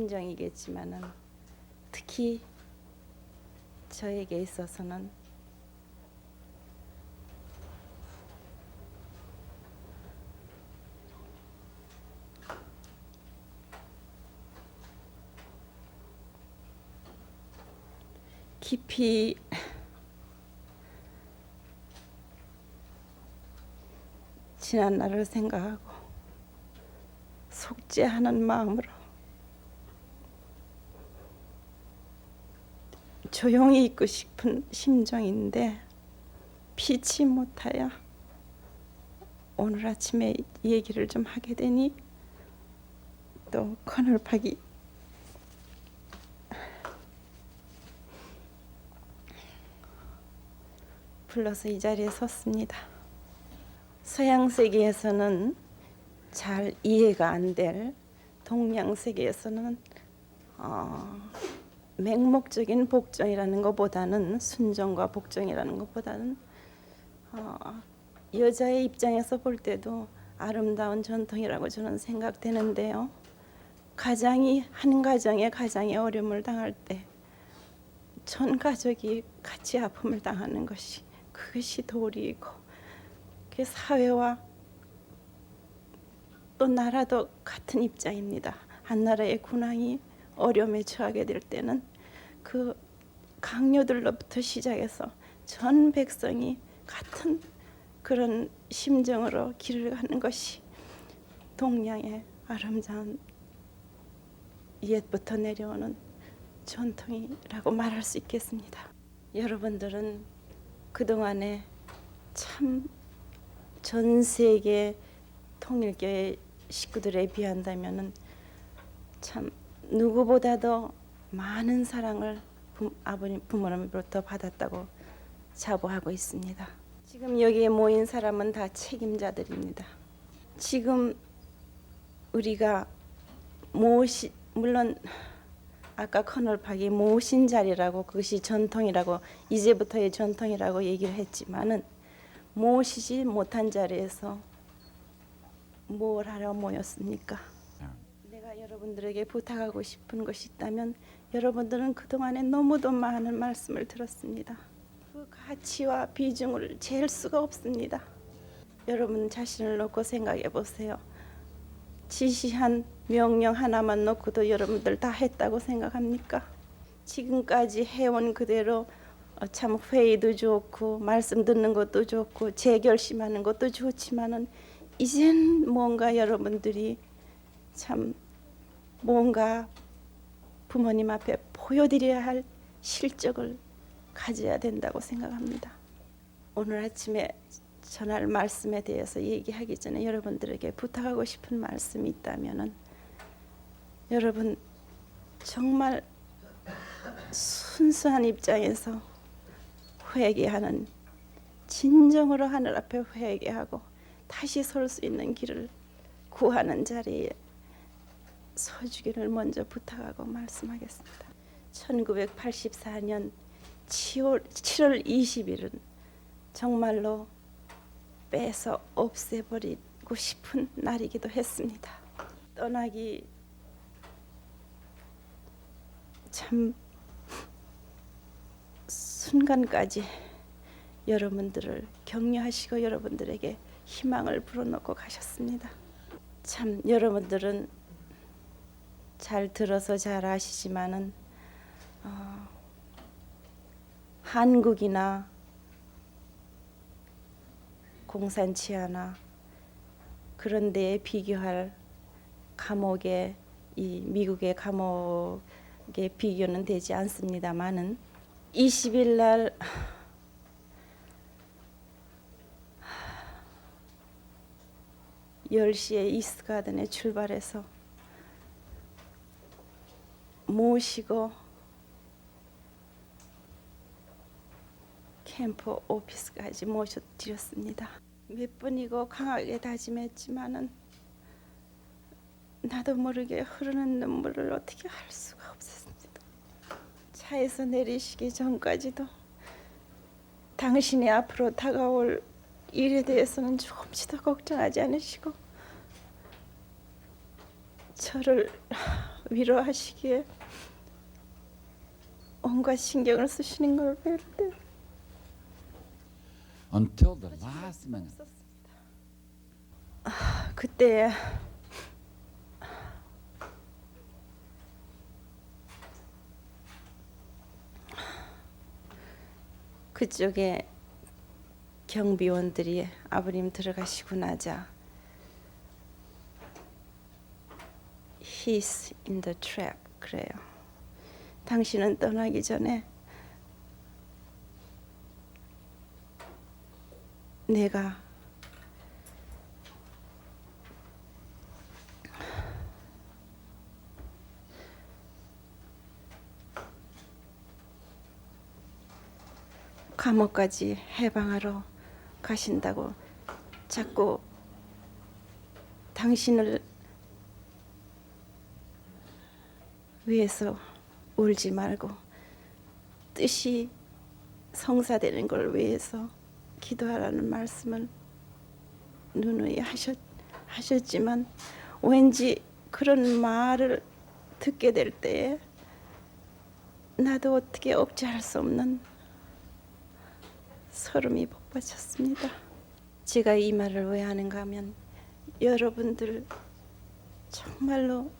심정이겠지만은 특히 저에게 있어서는 깊이 지난 날을 생각하고 속죄하는 마음으로 조용히 있고 싶은 심정인데 피치 못하여 오늘 아침에 얘기를 좀 하게 되니 또 커널팍이 불러서 이 자리에 섰습니다. 서양 세계에서는 잘 이해가 안 될 동양 세계에서는 맹목적인 복종이라는 것보다는 순종과 복종이라는 것보다는 여자의 입장에서 볼 때도 아름다운 전통이라고 저는 생각되는데요. 한 가정에 가장이 어려움을 당할 때 전 가족이 같이 아픔을 당하는 것이 그것이 도리이고 그 사회와 또 나라도 같은 입장입니다. 한 나라의 군왕이 어려움에 처하게 될 때는 그 강요들로부터 시작해서 전 백성이 같은 그런 심정으로 길을 가는 것이 동양의 아름다운 옛부터 내려오는 전통이라고 말할 수 있겠습니다. 여러분들은 그동안에 참 전 세계 통일교회 식구들에 비한다면은 참 누구보다도 많은 사랑을 아버님 부모님으로부터 받았다고 자부하고 있습니다. 지금 여기에 모인 사람은 다 책임자들입니다. 지금 우리가 물론 아까 커널팍이 모신 자리라고 그것이 전통이라고 이제부터의 전통이라고 얘기를 했지만은 모시지 못한 자리에서 뭘 하러 모였습니까? 내가 여러분들에게 부탁하고 싶은 것이 있다면 여러분들은 그동안에 너무도 많은 말씀을 들었습니다. 그 가치와 비중을 잴 수가 없습니다. 여러분 자신을 놓고 생각해 보세요. 지시한 명령 하나만 놓고도 여러분들 다 했다고 생각합니까? 지금까지 해온 그대로 참 회의도 좋고 말씀 듣는 것도 좋고 재결심하는 것도 좋지만은 이젠 뭔가 여러분들이 참 뭔가 부모님 앞에 보여드려야 할 실적을 가져야 된다고 생각합니다. 오늘 아침에 전할 말씀에 대해서 얘기하기 전에 여러분들에게 부탁하고 싶은 말씀이 있다면은 여러분 정말 순수한 입장에서 회개하는 진정으로 하늘 앞에 회개하고 다시 설 수 있는 길을 구하는 자리에 서주기를 먼저 부탁하고 말씀하겠습니다. 1984년 7월 20일은 정말로 빼서 없애버리고 싶은 날이기도 했습니다. 떠나기 참 순간까지 여러분들을 격려하시고 여러분들에게 희망을 불어넣고 가셨습니다. 참 여러분들은 잘 들어서 잘 아시지만은 한국이나 공산치하나 그런 데에 비교할 감옥의 이 미국의 감옥의 비교는 되지 않습니다만은 20일 날 (10시에) 이스트가든에 출발해서 모시고 캠프 오피스까지 모셔드렸습니다. 몇 번이고 강하게 다짐했지만은 나도 모르게 흐르는 눈물을 어떻게 할 수가 없었습니다. 차에서 내리시기 전까지도 당신이 앞으로 다가올 일에 대해서는 조금씩도 걱정하지 않으시고 저를 위로하시기에 온갖 신경을 쓰시는 걸 뵐 때 until the last minute. 그때 그쪽에 경비원들이 아버님 들어가시고 나자 He's in the trap 그래요. 당신은 떠나기 전에 내가 감옥까지 해방하러 가신다고 자꾸 당신을 위해서 울지 말고 뜻이 성사되는 걸 위해서 기도하라는 말씀을 누누이 하셨지만 왠지 그런 말을 듣게 될 때에 나도 어떻게 억제할 수 없는 소름이 복받쳤습니다. 제가 이 말을 왜 하는가 하면 여러분들 정말로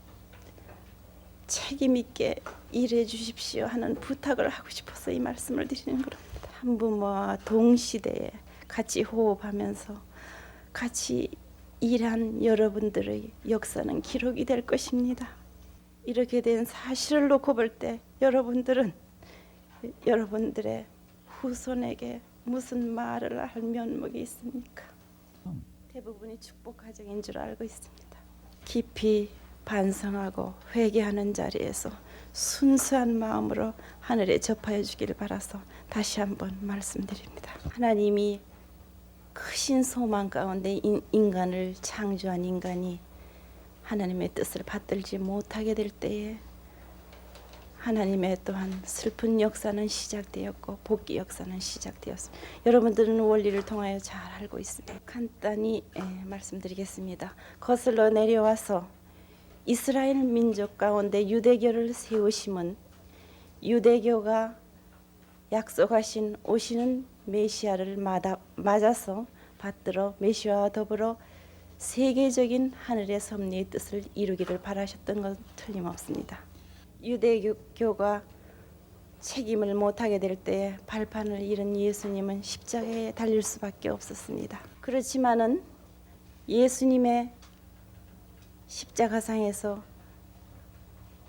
책임 있게 일해 주십시오 하는 부탁을 하고 싶어서 이 말씀을 드리는 겁니다. 한부모와 동시대에 같이 호흡하면서 같이 일한 여러분들의 역사는 기록이 될 것입니다. 이렇게 된 사실을 놓고 볼 때 여러분들은 여러분들의 후손에게 무슨 말을 할 면목이 있습니까? 대부분이 축복 가정인 줄 알고 있습니다. 깊이 반성하고 회개하는 자리에서 순수한 마음으로 하늘에 접하여 주기를 바라서 다시 한번 말씀드립니다. 하나님이 크신 소망 가운데 인간을 창조한 인간이 하나님의 뜻을 받들지 못하게 될 때에 하나님의 또한 슬픈 역사는 시작되었고 복귀 역사는 시작되었습니다. 여러분들은 원리를 통하여 잘 알고 있습니다. 간단히 말씀드리겠습니다. 거슬러 내려와서 이스라엘 민족 가운데 유대교를 세우심은 유대교가 약속하신 오시는 메시아를 맞아서 받들어 메시아와 더불어 세계적인 하늘의 섭리의 뜻을 이루기를 바라셨던 건 틀림없습니다. 유대교가 책임을 못하게 될 때 발판을 잃은 예수님은 십자가에 달릴 수밖에 없었습니다. 그렇지만은 예수님의 십자가상에서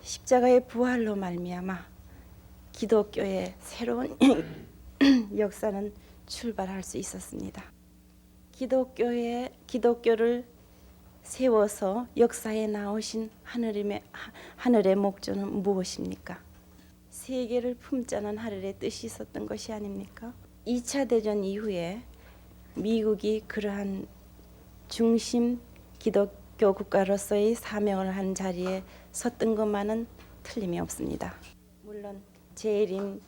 십자가의 부활로 말미암아 기독교의 새로운 역사는 출발할 수 있었습니다. 기독교를 세워서 역사에 나오신 하늘의 목적은 무엇입니까? 세계를 품자는 하늘의 뜻이 있었던 것이 아닙니까? 2차 대전 이후에 미국이 그러한 중심 기독교 국가로서의 사명을 한 자리에 섰던 것만은 틀림이 없습니다. 물론 재림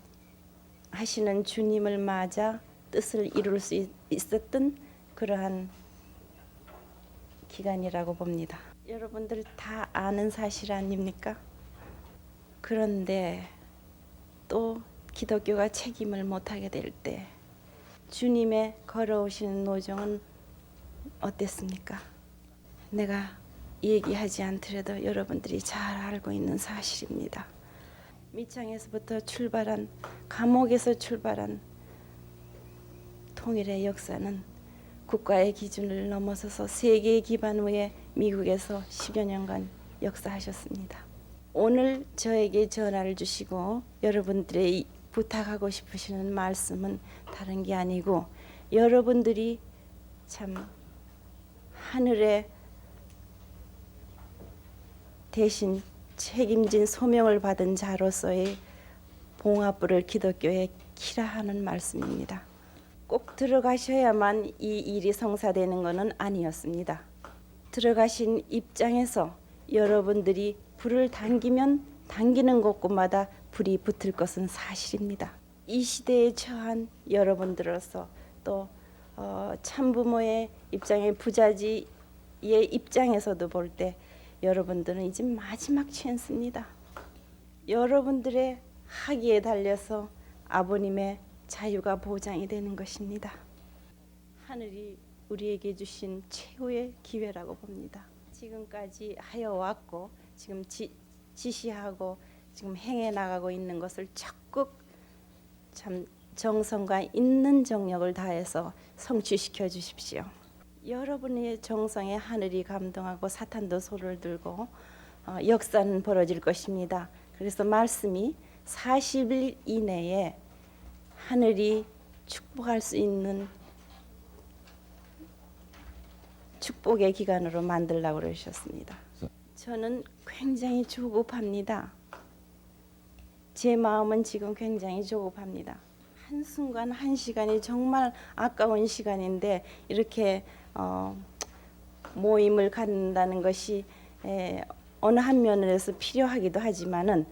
하시는 주님을 맞아 뜻을 이룰 수 있었던 그러한 기간이라고 봅니다. 여러분들 다 아는 사실 아닙니까? 그런데 또 기독교가 책임을 못하게 될 때 주님의 걸어오시는 노정은 어땠습니까? 내가 얘기하지 않더라도 여러분들이 잘 알고 있는 사실입니다. 미창에서부터 출발한 감옥에서 출발한 통일의 역사는 국가의 기준을 넘어서서 세계의 기반 위에 미국에서 10여 년간 역사하셨습니다. 오늘 저에게 전화를 주시고 여러분들의 부탁하고 싶으시는 말씀은 다른 게 아니고 여러분들이 참 하늘의 대신 책임진 소명을 받은 자로서의 봉합부를 기독교에 키라 하는 말씀입니다. 꼭 들어가셔야만 이 일이 성사되는 것은 아니었습니다. 들어가신 입장에서 여러분들이 불을 당기면 당기는 곳곳마다 불이 붙을 것은 사실입니다. 이 시대에 처한 여러분들로서 또 참부모의 입장에 부자지의 입장에서도 볼 때 여러분들은 이제 마지막 찬스입니다. 여러분들의 학위에 달려서 아버님의 자유가 보장이 되는 것입니다. 하늘이 우리에게 주신 최후의 기회라고 봅니다. 지금까지 하여 왔고 지금 지시하고 지금 행해 나가고 있는 것을 적극 참 정성과 있는 정력을 다해서 성취시켜 주십시오. 여러분의 정성에 하늘이 감동하고 사탄도 소를 들고 역사는 벌어질 것입니다. 그래서 말씀이 40일 이내에 하늘이 축복할 수 있는 축복의 기간으로 만들라고 그러셨습니다. 저는 굉장히 조급합니다. 제 마음은 지금 굉장히 조급합니다. 한순간 한 시간이 정말 아까운 시간인데 이렇게 모임을 갖는다는 것이 어느 한 면에서 필요하기도 하지만은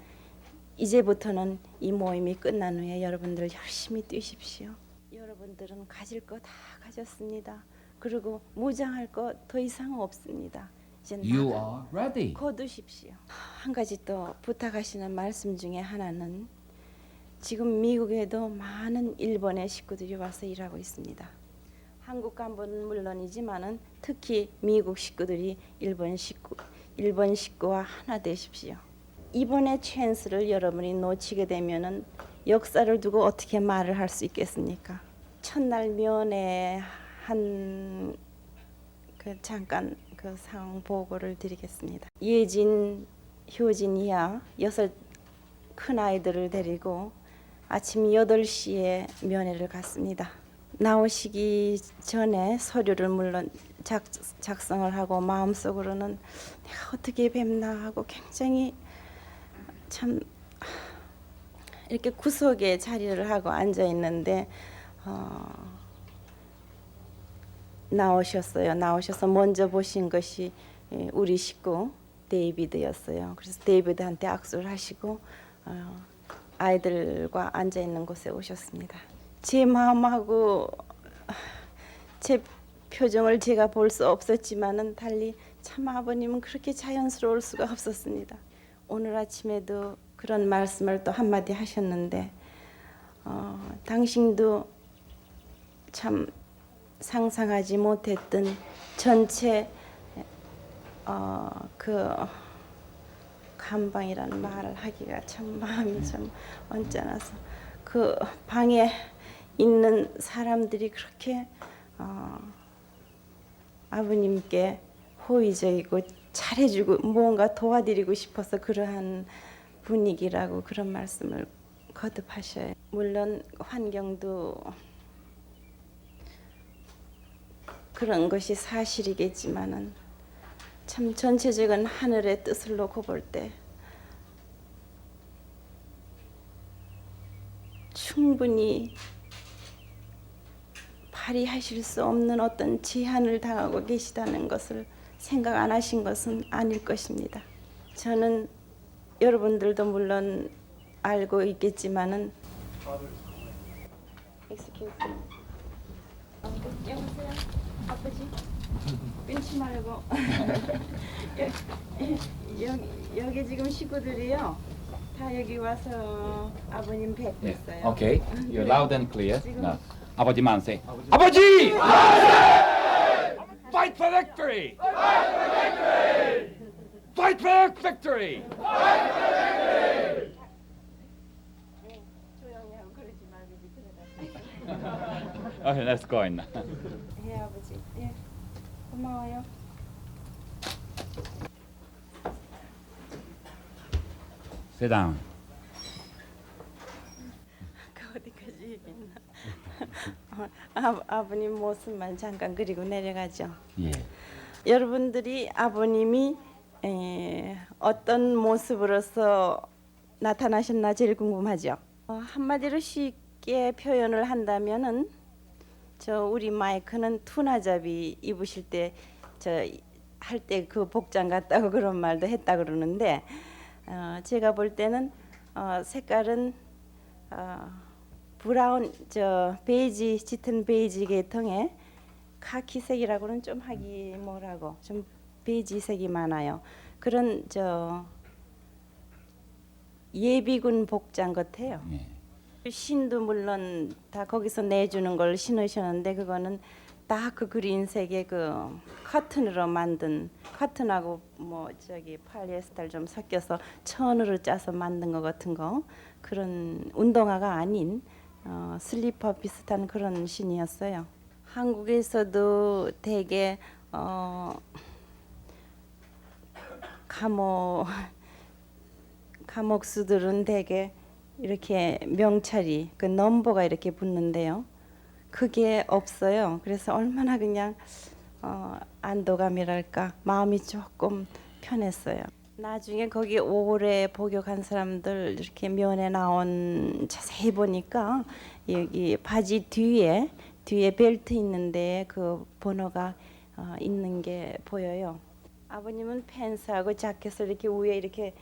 이제부터는 이 모임이 끝난 후에 여러분들 열심히 뛰십시오. 여러분들은 가질 거 다 가졌습니다. 그리고 무장할 거 더 이상 없습니다. 이제 You are ready. 거두십시오. 한 가지 또 부탁하시는 말씀 중에 하나는 지금 미국에도 많은 일본의 식구들이 와서 일하고 있습니다. 한국 간부는 물론이지만은 특히 미국 식구들이 일본 식구와 하나 되십시오. 이번의 찬스를 여러분이 놓치게 되면은 역사를 두고 어떻게 말을 할 수 있겠습니까? 첫날 면회 한 잠깐 그 상황 보고를 드리겠습니다. 예진, 효진 이하 6 큰 아이들을 데리고 아침 8시에 면회를 갔습니다. 나오시기 전에 서류를 물론 작성을 하고 마음속으로는 내가 어떻게 뵙나 하고 굉장히 참 이렇게 구석에 자리를 하고 앉아 있는데 나오셔서 먼저 보신 것이 우리 식구 데이비드였어요. 그래서 데이비드한테 악수를 하시고 아이들과 앉아 있는 곳에 오셨습니다. 제 마음하고 제 표정을 제가 볼 수 없었지만은 달리 참 아버님은 그렇게 자연스러울 수가 없었습니다. 오늘 아침에도 그런 말씀을 또 한마디 하셨는데 당신도 참 상상하지 못했던 전체 그 감방이라는 말을 하기가 참 마음이 좀 언짢아서 그 방에 있는 사람들이 그렇게 아버님께 호의적이고 잘해주고 뭔가 도와드리고 싶어서 그러한 분위기라고 그런 말씀을 거듭하셔요. 물론 환경도 그런 것이 사실이겠지만은 참 전체적인 하늘의 뜻을 놓고 볼 때 충분히 발휘하실 수 없는 어떤 제한을 당하고 계시다는 것을 생각 안 하신 것은 아닐 것입니다. 저는 여러분들도 물론 알고 있겠지만은 Excuse me. 여보세요? 아버지? 끊지 말고 여기 지금 식구들이요 다 여기 와서 아버님 뵙고 Yeah. 있어요. Okay. You're loud and clear. 지금 Now, 아버지만 say. 아버지! Fight for victory! Fight for victory! 조용히 하고 그러지 말고 이제 들어가. Okay, let's go in. 예 아버지. 예 고마워요. Sit down. 그 어디까지 있나? 아버님 모습만 잠깐 그리고 내려가죠. 예. 여러분들이 아버님이 어떤 모습으로서 나타나셨나 제일 궁금하죠. 한마디로 쉽게 표현을 한다면은 저 우리 마이크는 투나잡이 입으실 때 저 할 때 그 복장 같다고 그런 말도 했다 그러는데 제가 볼 때는 색깔은 브라운 저 베이지 짙은 베이지 계통의 카키색이라고는 좀 하기 뭐라고 좀 베이지색이 많아요. 그런 저 예비군 복장 같아요. 예. 신도 물론 다 거기서 내주는 걸 신으셨는데 그거는 다 그 그린색의 그 커튼으로 만든 커튼하고 뭐 저기 팔리에스테를 좀 섞여서 천으로 짜서 만든 것 같은 거 그런 운동화가 아닌 슬리퍼 비슷한 그런 신이었어요. 한국에서도 되게 감옥수들은 되게 이렇게 명찰이 그 넘버가 이렇게 붙는데요. 그게 없어요. 그래서 얼마나 그냥 안도감이랄까 마음이 조금 편했어요. 나중에 거기 오래 복역한 사람들 이렇게 면회 나온 자세히 보니까 여기 바지 뒤에 벨트 있는데 그 번호가 있는 게 보여요. 아버님은 팬츠하고 자켓을 이렇게 위에 이렇게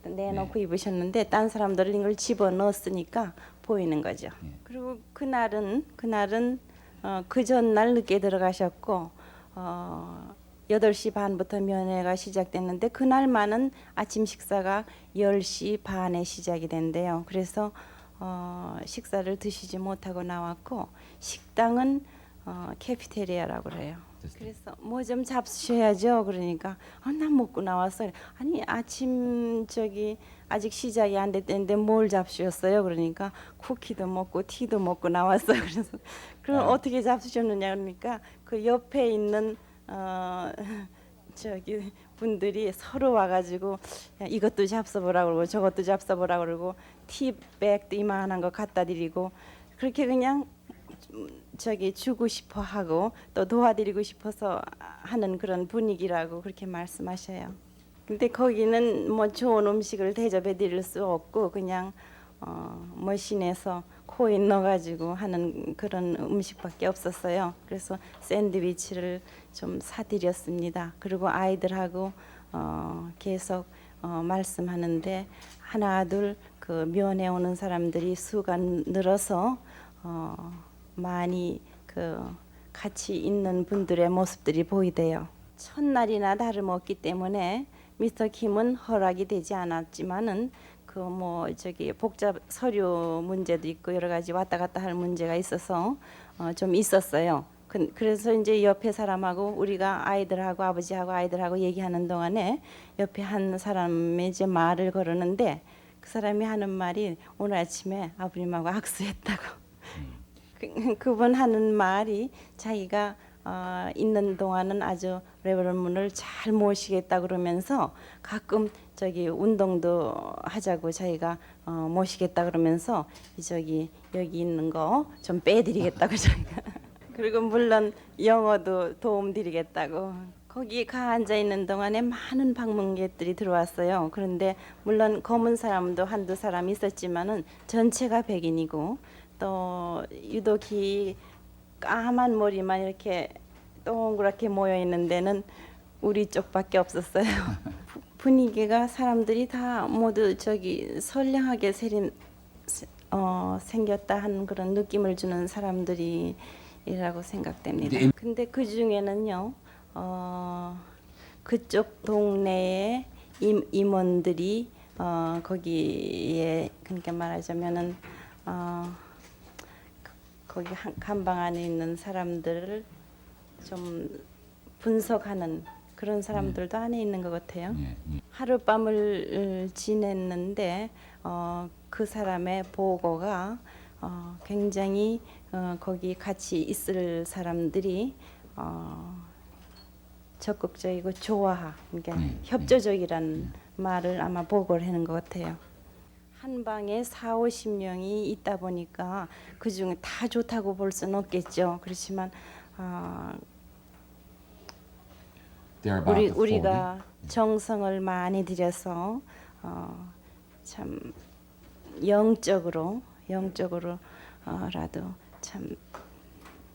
내놓고 입으셨는데 딴 사람들은 이걸 집어 넣었으니까 보이는 거죠. 그리고 그날은 그 전날 늦게 들어가셨고 8시 반부터 면회가 시작됐는데 그날만은 아침 식사가 10시 반에 시작이 된대요. 그래서 식사를 드시지 못하고 나왔고 식당은 캐피테리아라고 그래요. 그래서 뭐 좀 잡수셔야죠. 그러니까 난 먹고 나왔어요. 아니 아침 저기 아직 시작이 안 됐는데 뭘 잡수셨어요? 그러니까 쿠키도 먹고 티도 먹고 나왔어요. 그래서 그럼 어떻게 잡수셨느냐 그러니까 그 옆에 있는 저기 분들이 서로 와가지고 야, 이것도 잡숴보라 그러고 저것도 잡숴보라 그러고 티백도 이만한 거 갖다 드리고 그렇게 그냥 저기 주고 싶어 하고 또 도와드리고 싶어서 하는 그런 분위기라고 그렇게 말씀하셔요. 근데 거기는 뭐 좋은 음식을 대접해 드릴 수 없고 그냥 머신에서 코인 넣어가지고 하는 그런 음식밖에 없었어요. 그래서 샌드위치를 좀 사드렸습니다. 그리고 아이들하고 계속 말씀하는데 하나 둘 그 면회 오는 사람들이 수가 늘어서 많이 그 같이 있는 분들의 모습들이 보이대요. 첫날이나 다름없기 때문에 미스터 킴은 허락이 되지 않았지만은 그 뭐 저기 복잡 서류 문제도 있고 여러 가지 왔다 갔다 할 문제가 있어서 좀 있었어요. 그래서 이제 옆에 사람하고 우리가 아이들하고 아버지하고 아이들하고 얘기하는 동안에 옆에 한 사람이 이제 말을 걸었는데 그 사람이 하는 말이 오늘 아침에 아버님하고 악수했다고. 그분 하는 말이 자기가 있는 동안은 아주 레버런문을 잘 모시겠다 그러면서 가끔 저기 운동도 하자고 자기가 모시겠다 그러면서 저기 여기 있는 거 좀 빼드리겠다고 자기가 그리고 물론 영어도 도움 드리겠다고 거기 가 앉아 있는 동안에 많은 방문객들이 들어왔어요. 그런데 물론 검은 사람도 한두 사람 있었지만은 전체가 백인이고 또 유독히 까만 머리만 이렇게 동그랗게 모여 있는 데는 우리 쪽밖에 없었어요. 분위기가 사람들이 다 모두 저기 선량하게 생겼다 하는 그런 느낌을 주는 사람들이라고 생각됩니다. 근데 그 중에는요, 그쪽 동네의 임원들이 거기에 그러니까 말하자면은 거기 감방 안에 있는 사람들을 좀 분석하는 그런 사람들도 안에 있는 것 같아요. 하룻밤을 지냈는데 그 사람의 보고가 굉장히 거기 같이 있을 사람들이 적극적이고 그러니까 협조적이라는 말을 아마 보고를 하는 것 같아요. 한 방에 4, 50명이 있다 보니까 그 중에 다 좋다고 볼 수는 없겠죠. 그렇지만 우리가 정성을 많이 들여서 참 영적으로라도 참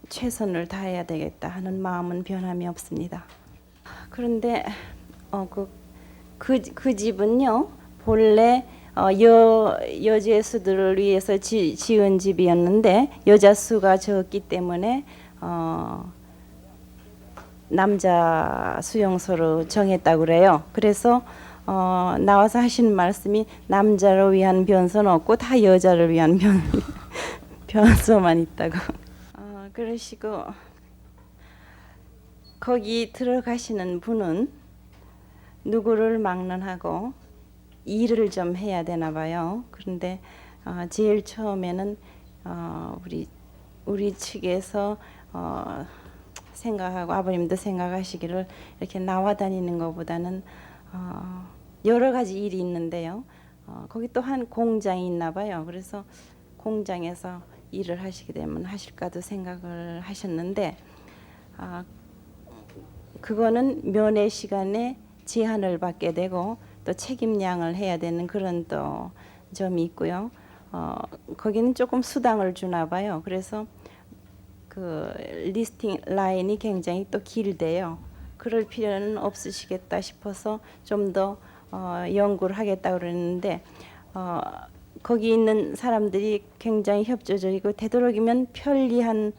최선을 다해야 되겠다 하는 마음은 변함이 없습니다. 그런데 그 집은요 본래 여제 수들을 위해서 지은 집이었는데 여자 수가 적기 때문에 남자 수용소로 정했다고 그래요. 그래서 나와서 하시는 말씀이 남자를 위한 변소는 없고 다 여자를 위한 변소만 있다고. 그러시고 거기 들어가시는 분은 누구를 막론하고 일을 좀 해야 되나 봐요. 그런데 제일 처음에는 우리 측에서 생각하고 아버님도 생각하시기를 이렇게 나와 다니는 것보다는 여러 가지 일이 있는데요. 거기 또 한 공장이 있나 봐요. 그래서 공장에서 일을 하시게 되면 하실까도 생각을 하셨는데 그거는 면회 시간에 제한을 받게 되고 또 책임량을 해야 되는 그런 또 점이 있고요. 거기는 조금 수당을 주나 봐요. 그래서 그 리스팅 라인이 굉장히 또 길대요. 그럴 필요는 없으시겠다 싶어서 좀 더 연구를 하겠다 그러는데 거기 있는 사람들이 굉장히 협조적이고 되도록이면 편리한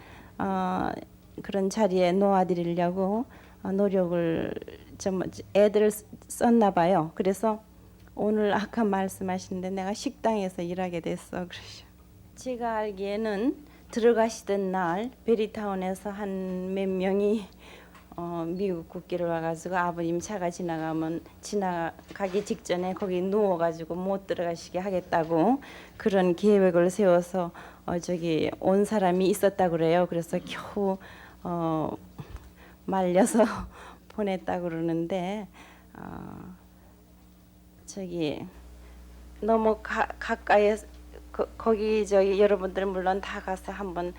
그런 자리에 놓아드리려고 노력을 좀 애들을 썼나 봐요. 그래서 오늘 아까 말씀하시는데 내가 식당에서 일하게 됐어. 그러죠. 제가 알기에는 들어가시던 날 베리타운에서 한 몇 명이 미국 국기를 와가지고 아버님 차가 지나가기 직전에 거기 누워가지고 못 들어가시게 하겠다고 그런 계획을 세워서 저기 온 사람이 있었다고 그래요. 그래서 겨우 말려서 보냈다고 그러는데 저기 너무 가까이 거기 저기 여러분들은 물론 다 가서 한번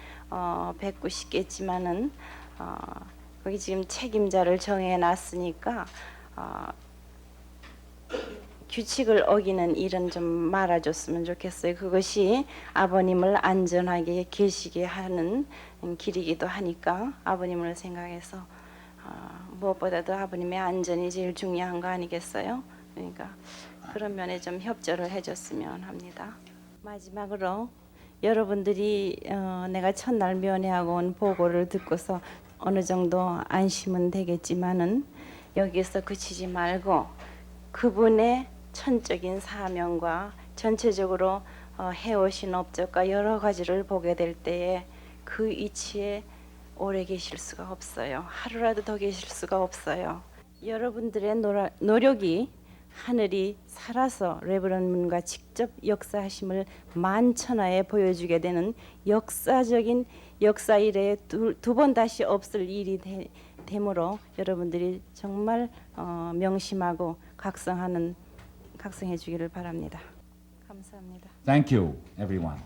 뵙고 싶겠지만은 거기 지금 책임자를 정해 놨으니까 규칙을 어기는 일은 좀 말아줬으면 좋겠어요. 그것이 아버님을 안전하게 계시게 하는 길이기도 하니까 아버님을 생각해서 무엇보다도 아버님의 안전이 제일 중요한 거 아니겠어요? 그러니까 그런 면에 좀 협조를 해줬으면 합니다. 마지막으로 여러분들이 내가 첫날 면회하고 온 보고를 듣고서 어느 정도 안심은 되겠지만은 여기서 그치지 말고 그분의 천적인 사명과 전체적으로 해오신 업적과 여러 가지를 보게 될 때에 그 위치에 오래 계실 수가 없어요. 하루라도 더 계실 수가 없어요. 여러분들의 노력이 하늘이 살아서 레브런문과 직접 역사하심을 만천하에 보여주게 되는 역사적인 역사 이래에 두 번 다시 없을 일이 되므로 여러분들이 정말 명심하고 각성해 주기를 바랍니다. 감사합니다. Thank you, everyone.